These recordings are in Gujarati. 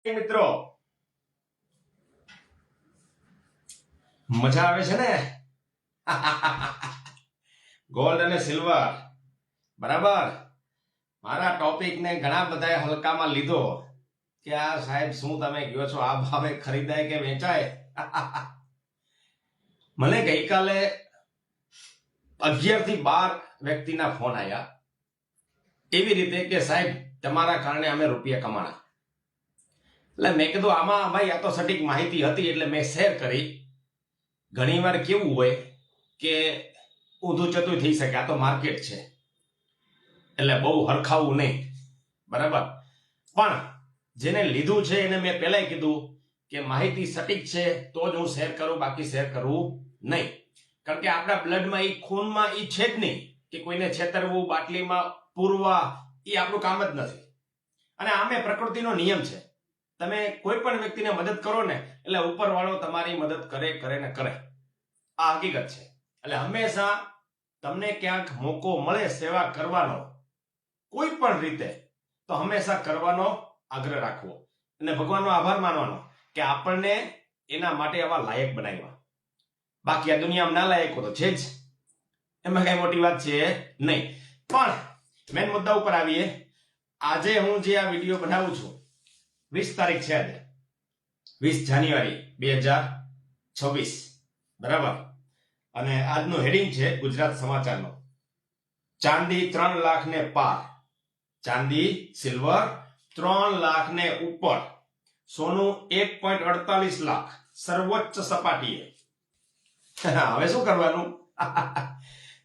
મિત્રો મજા આવે છે ને? ગોલ્ડ અને સિલ્વર બરાબર. મારા ટોપિક ને ઘણા બધાએ હલકામાં લીધો કે આ સાહેબ શું તમે કહો છો, આ ભાવે ખરીદાય કે વેચાય? મને ગઈકાલે 11 થી 12 વ્યક્તિના ફોન આવ્યા એવી રીતે કે સાહેબ તમારા કારણે અમે રૂપિયા કમાણા. એટલે મેં કીધું આમાં ભાઈ આ તો સટીક માહિતી હતી એટલે મેં શેર કરી. ઘણીવાર કેવું હોય કે ઊંધું ચતું થઈ શકે, આ તો માર્કેટ છે એટલે બહુ હરખાવું નહીં, બરાબર. પણ જેને લીધું છે એને મેં પહેલા કીધું કે માહિતી સટીક છે તો જ હું શેર કરું, બાકી શેર કરવું નહીં. કારણ કે આપણા બ્લડમાં એ ખૂનમાં એ છે જ નહીં કે કોઈને છેતરવું, બાટલીમાં પૂરવા, એ આપણું કામ જ નથી. અને આમે પ્રકૃતિનો નિયમ છે, તમે કોઈ પણ વ્યક્તિને મદદ કરો ને એટલે ઉપરવાળો તમારી મદદ કરે ને કરે. આ હકીકત છે. એટલે હંમેશા તમને ક્યાંક મોકો મળે સેવા કરવાનો કોઈ પણ રીતે તો હંમેશા કરવાનો આગ્રહ રાખવો અને ભગવાનનો આભાર માનવાનો કે આપણને એના માટે આવા લાયક બનાવ્યા. બાકી આ દુનિયામાં ના લાયકો તો છે જ, એમાં કઈ મોટી વાત છે નહીં. પણ મેન મુદ્દા ઉપર આવીએ. આજે હું જે આ વિડીયો બનાવું છું 20 તારીખ છે, આજે 20 જાન્યુઆરી 2026, બરાબર. અને આજનું હેડિંગ છે ગુજરાત સમાચારનો, ચાંદી 3 લાખ ને પાર, ચાંદી સિલ્વર 3 લાખ ને ઉપર, સોનું 1.48 લાખ સર્વોચ્ચ સપાટીએ. હવે શું કરવાનું?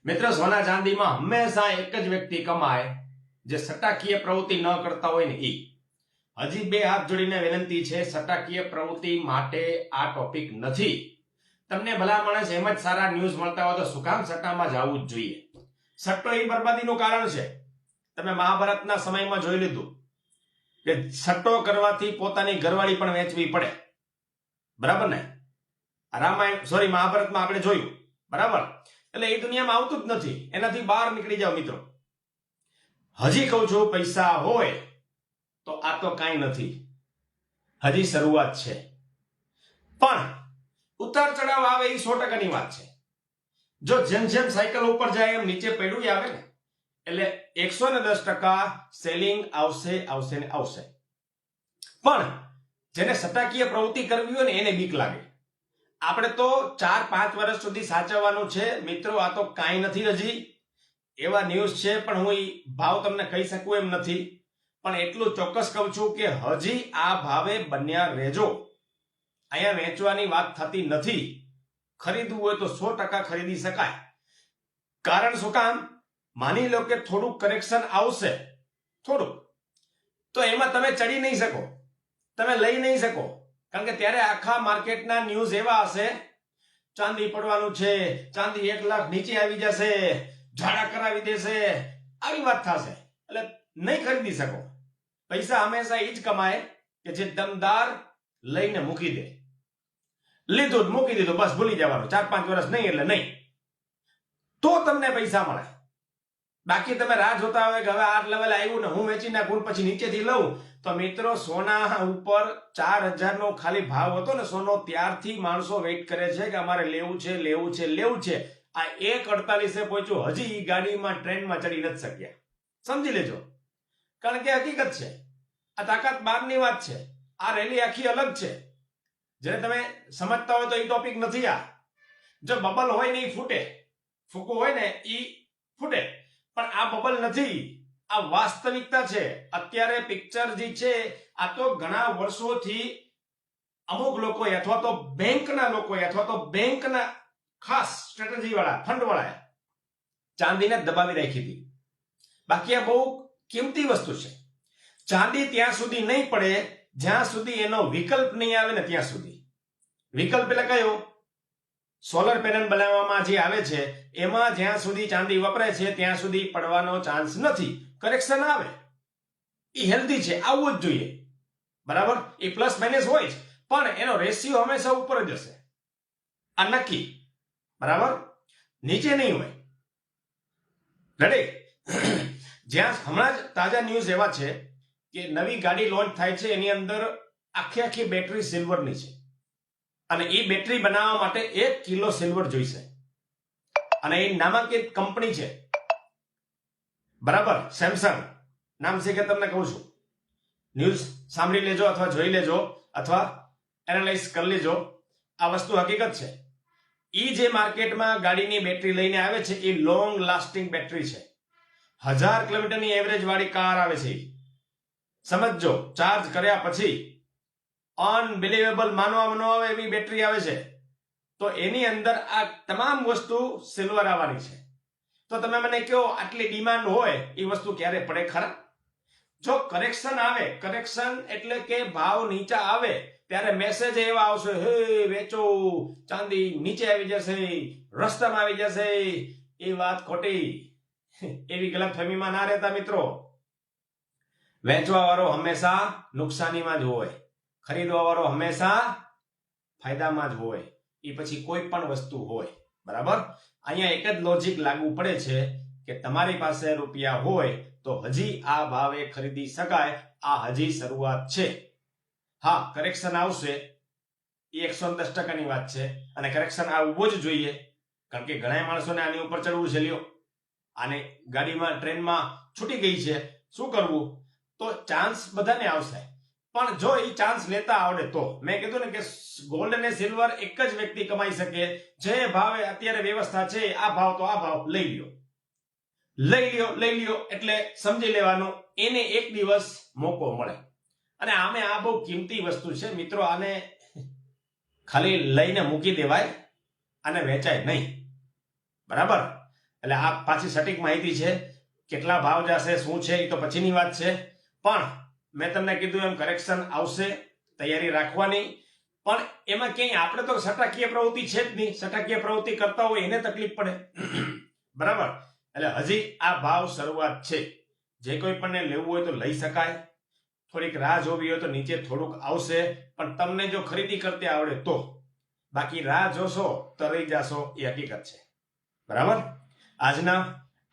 મિત્રો, સોના ચાંદીમાં હંમેશા એક જ વ્યક્તિ કમાય જે સટ્ટાકીય પ્રવૃત્તિ ન કરતા હોય ને. હજી 2 હાથ જોડીને વિનંતી છે, સટ્ટાકીય પ્રવૃત્તિ માટે આ ટોપિક નથી. તમને ભલા માણસ એમ જ સારા ન્યૂઝ મળતા હોય તો શું કામ સટ્ટામાં જવું જ જોઈએ? સટ્ટો એ બરબાદીનું કારણ છે. તમે મહાભારતના સમયમાં જોઈ લીધું કે સટ્ટો કરવાથી પોતાની ઘરવાળી પણ વેચવી પડે, બરાબર ને? મહાભારતમાં આપણે જોયું, બરાબર. એટલે એ દુનિયામાં આવતું જ નથી, એનાથી બહાર નીકળી જાઓ મિત્રો. હજી કહું છું, પૈસા હોય તો આ તો કાંઈ નથી, હજી શરૂઆત છે. પણ ઉતાર ચઢાવ આવે એ 100%ની વાત છે. જો જેમ જેમ સાયકલ ઉપર જાય એમ નીચે પડ્યું આવે ને, એટલે 110% સેલિંગ આવશે ને આવશે. પણ જેને સટ્ટાકીય પ્રવૃત્તિ કરવી હોય ને એને બીક લાગે. આપણે તો 4-5 વર્ષ સુધી સાચવવાનું છે મિત્રો. આ તો કાંઈ નથી, હજી એવા ન્યૂઝ છે પણ હું એ ભાવ તમને કહી શકું એમ નથી. પણ એટલું ચોક્કસ કહું છું કે હજી આ ભાવે બન્યા રહેજો. અહીંયા વેચવાની વાત થતી નથી. ખરીદવું હોય તો 100% ખરીદી શકાય. કારણ શું કામ? માની લો કે થોડું કરેક્શન આવશે, થોડું, તો એમાં તમે ચડી નહીં શકો, તમે લઈ નહીં શકો. કારણ કે ત્યારે આખા માર્કેટના ન્યૂઝ એવા હશે, ચાંદી પડવાનું છે, ચાંદી 1 લાખ નીચે આવી જશે, ઝાડા કરાવી દેશે, આવી વાત થશે. એટલે નહીં ખરીદી શકો. પૈસા હંમેશા એ જ કમાય કે જે દમદાર લઈને મૂકી દે. લીધું મૂકી દીધું, બસ ભૂલી જવાનું. 4-5 વર્ષ નહીં એટલે નહીં, તો તમને પૈસા મળે. બાકી તમે રાહ જોતા હોય કે હવે આ લેવલ આવ્યું ને હું વેચી નાખું પછી નીચેથી લઉં, તો મિત્રો સોના ઉપર 4000 નો ખાલી ભાવ હતો ને સોનો, ત્યારથી માણસો વેઇટ કરે છે કે અમારે લેવું છે. આ 1.48 પહોંચ્યું, હજી ગાડીમાં ટ્રેનમાં ચડી નથી શક્યા. સમજી લેજો, કારણ કે હકીકત છે. આ તાકાત બહારની વાત છે. આ રેલી આખી અલગ છે. જેને તમે સમજતા હોય તો એ ટોપિક નથી. આ જો બબલ હોય ને એ ફૂટે, ફૂકો હોય ને એ ફૂટે, પણ આ બબલ નથી, આ વાસ્તવિકતા છે. અત્યારે પિક્ચર જે છે આ તો ઘણા વર્ષોથી અમુક લોકોએ અથવા તો બેંકના લોકોએ અથવા તો બેંકના ખાસ સ્ટ્રેટેજી વાળા, ફંડ વાળા ચાંદીને દબાવી રાખી હતી. બાકી આ બહુ કિંમતી વસ્તુ છે. ચાંદી ત્યાં સુધી નહીં પડે જ્યાં સુધી એનો વિકલ્પ નહીં આવે ને ત્યાં સુધી. વિકલ્પ એટલે કયો? સોલર પેનલ બનાવવામાં જે આવે છે એમાં જ્યાં સુધી ચાંદી વપરાય છે ત્યાં સુધી પડવાનો ચાન્સ નથી. કરેક્શન આવે એ હેલ્ધી છે, આવવું જ જોઈએ, બરાબર. એ પ્લસ માઇનસ હોય જ, પણ એનો રેશિયો હંમેશા ઉપર જ હશે, આ નક્કી, બરાબર. નીચે નહીં હોય. રેડી? જ્યાં હમણાં જ તાજા ન્યૂઝ એવા છે કે નવી ગાડી લોન્ચ થાય છે, એની અંદર આખી બેટરી સિલ્વરની છે અને એ બેટરી બનાવવા માટે 1 કિલો સિલ્વર જોઈશે અને એ નામાંકિત કંપની છે, બરાબર. સેમસંગ નામ છે કે તમને કહું છું, ન્યૂઝ સાંભળી લેજો અથવા જોઈ લેજો અથવા એનાલાઇઝ કરી લેજો. આ વસ્તુ હકીકત છે. ઈ જે માર્કેટમાં ગાડીની બેટરી લઈને આવે છે એ લોંગ લાસ્ટિંગ બેટરી છે. 1000 કિલોમીટરની એવરેજ વાળી કાર આવે છે. સમજજો, ચાર્જ કર્યા પછી અનબિલીવેબલ, માનવામાં ન આવે એવી બેટરી આવે છે. તો એની અંદર આ તમામ વસ્તુ સિલ્વર આવવાની છે. તો તમે મને કહો, આટલી ડિમાન્ડ હોય એ વસ્તુ ક્યારે પડે ખરા? જો કરેક્શન આવે, કરેક્શન એટલે કે ભાવ નીચા આવે, ત્યારે મેસેજ એવા આવશે, હે વેચો, ચાંદી નીચે આવી જશે, રસ્તામાં આવી જશે. એ વાત ખોટી. એવી ગલતફહેમીમાં ના રહેતા મિત્રો. વેચવા વાળો હંમેશા નુકસાનીમાં જ હોય, ખરીદવા વાળો હંમેશા ફાયદામાં જ હોય. એ પછી કોઈ પણ વસ્તુ હોય, બરાબર. અહીંયા એક જ લોજિક લાગુ પડે છે કે તમારી પાસે રૂપિયા હોય તો હજી આ ભાવે ખરીદી શકાય. આ હજી શરૂઆત છે. હા, કરેક્શન આવશે એ 110%ની વાત છે અને કરેક્શન આવવું જ જોઈએ, કારણ કે ઘણા માણસોને આની ઉપર ચડવું છે. લ્યો, આને ગાડીમાં ટ્રેનમાં છૂટી ગઈ છે, શું કરવું? તો ચાન્સ બધાને આવશે, પણ જો એ ચાન્સ લેતા આવડે તો. મેં કીધું ને કે ગોલ્ડ અને સિલ્વર એક જ વ્યક્તિ કમાઈ શકે. જે ભાવે અત્યારે વ્યવસ્થા છે, આ ભાવ તો આ ભાવ લઈ લ્યો, લઈ લ્યો એટલે સમજી લેવાનું એને એક દિવસ મોકો મળે. અને આમે આ બહુ કિંમતી વસ્તુ છે મિત્રો. આને ખાલી લઈને મૂકી દેવાય અને વેચાય નહીં, બરાબર. એટલે આ પાછી સટીક માહિતી છે. કેટલા ભાવ જશે, શું છે, એ તો પછીની વાત છે. પણ મેં તમને કીધું એમ કરેક્શન આવશે, તૈયારી રાખવાની. પણ એમાં ક્યાંય આપણે તો સટાકીય પ્રવૃત્તિ છે જ નહીં. સટાકીય પ્રવૃત્તિ કરતા હોય એને તકલીફ પડે, બરાબર. એટલે હજી આ ભાવ શરૂઆત છે. જે કોઈ પણ લેવું હોય તો લઈ શકાય. થોડીક રાહ જોવી હોય તો નીચે થોડુંક આવશે, પણ તમને જો ખરીદી કરતે આવડે તો. બાકી રાહ જોશો તો રહી જશો, એ હકીકત છે, બરાબર. આજના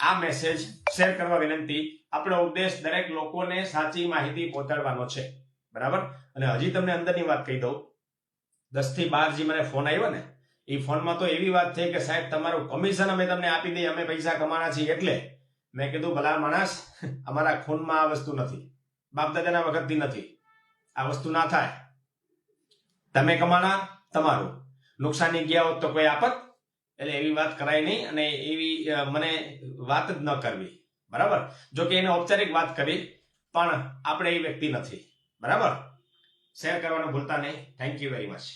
આ મેસેજ શેર કરવા વિનંતી. આપણો ઉદ્દેશ દરેક લોકોને સાચી માહિતી પહોંચાડવાનો છે, બરાબર. અને હજી તમને અંદરની વાત કહી દઉં. 10 થી 12 જે મને ફોન આવ્યો ને, એ ફોનમાં તો એવી વાત થઈ કે સાહેબ તમારું કમિશન અમે તમને આપી દઈએ, અમે પૈસા કમાના છીએ. એટલે મેં કીધું, ભલા માણસ, અમારા ખૂનમાં આ વસ્તુ નથી, બાપ દાદાના વખતથી નથી. આ વસ્તુ ના થાય. તમે કમાના, તમારું નુકસાની ગયા હોત તો કોઈ આપત. એટલે એવી વાત કરાય નહીં અને એવી મને વાત જ ન કરવી, બરાબર. જો કે એને ઔપચારિક વાત કરી, પણ આપણે એ વ્યક્તિ નથી, બરાબર. શેર કરવાનું ભૂલતા નહીં. Thank you very much.